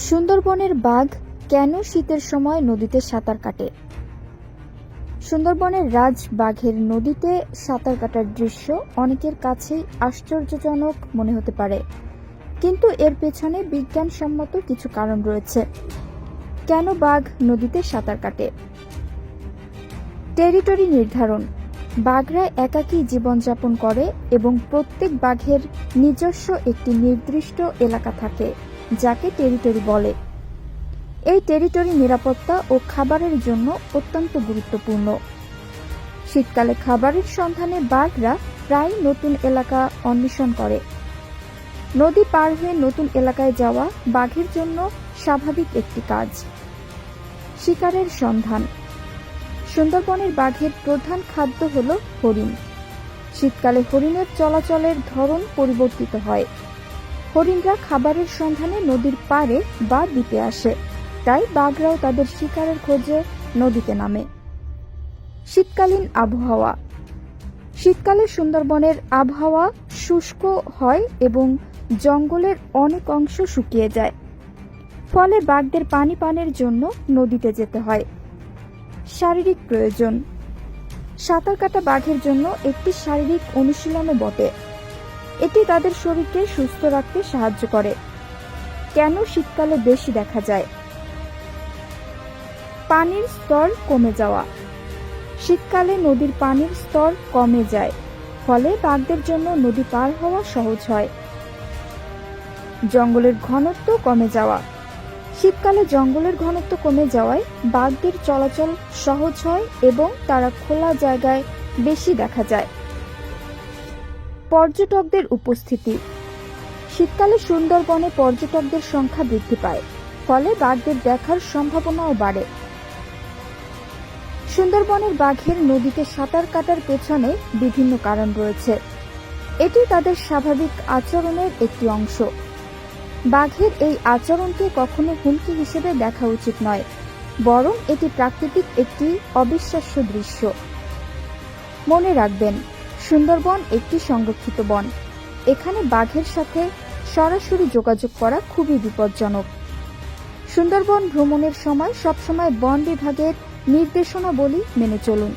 সুন্দরবনের বাঘ কেন শীতের সময় নদীতে সাঁতার কাটে? সুন্দরবনের রাজ বাঘের নদীতে সাঁতার কাটার দৃশ্য অনেকের কাছেই আশ্চর্যজনক মনে হতে পারে, কিন্তু এর পেছনে বিজ্ঞানসম্মত কিছু কারণ রয়েছে। কেন বাঘ নদীতে সাঁতার কাটে? টেরিটরি নির্ধারণ। বাঘরা একাকী জীবনযাপন করে এবং প্রত্যেক বাঘের নিজস্ব একটি নির্দিষ্ট এলাকা থাকে, যাকে টেরিটরি বলে। এই টেরিটরি নিরাপত্তা ও খাবারের জন্য অত্যন্ত গুরুত্বপূর্ণ। শীতকালে খাবারের সন্ধানে বাঘরা প্রায় নতুন এলাকা অন্বেষণ করে। নদী পার হয়ে নতুন এলাকায় যাওয়া বাঘের জন্য স্বাভাবিক একটি কাজ। শিকারের সন্ধান। সুন্দরবনের বাঘের প্রধান খাদ্য হল হরিণ। শীতকালে হরিণের চলাচলের ধরন পরিবর্তিত হয়। হরিণরা খাবারের সন্ধানে নদীর পাড়ে বা দ্বীপে আসে, তাই বাঘরাও তাদের শিকারের খোঁজে নদীতে নামে। শীতকালীন আবহাওয়া। শীতকালে সুন্দরবনের আবহাওয়া শুষ্ক হয় এবং জঙ্গলের অনেক অংশ শুকিয়ে যায়, ফলে বাঘদের পানি পানের জন্য নদীতে যেতে হয়। শারীরিক প্রয়োজন। সাঁতার কাটা বাঘের জন্য একটি শারীরিক অনুশীলনও বটে। এটি তাদের শরীরকে সুস্থ রাখতে সাহায্য করে। কেন শীতকালে বেশি দেখা যায়? পানির স্তর কমে যাওয়া। শীতকালে নদীর পানির স্তর কমে যায়, ফলে বাঘদের জন্য নদী পার হওয়া সহজ হয়। জঙ্গলের ঘনত্ব কমে যাওয়া। শীতকালে জঙ্গলের ঘনত্ব কমে যাওয়ায় বাঘদের চলাচল সহজ হয় এবং তারা খোলা জায়গায় বেশি দেখা যায়। পর্যটকদের উপস্থিতি। শীতকালে সুন্দরবনে পর্যটকদের সংখ্যা বৃদ্ধি পায়, ফলে বাঘদের দেখার সম্ভাবনাও বাড়ে। সুন্দরবনের বাঘের নদীতে সাঁতার কাটার পেছনে বিভিন্ন কারণ রয়েছে। এটি তাদের স্বাভাবিক আচরণের একটি অংশ। বাঘের এই আচরণকে কখনো হুমকি হিসেবে দেখা উচিত নয়, বরং এটি প্রাকৃতিক একটি অবিশ্বাস্য দৃশ্য। মনে রাখবেন, সুন্দরবন একটি সংরক্ষিত বন। এখানে বাঘের সাথে সরাসরি যোগাযোগ করা খুবই বিপজ্জনক। সুন্দরবন ভ্রমণের সময় সবসময় বন বিভাগের নির্দেশনাবলী মেনে চলুন।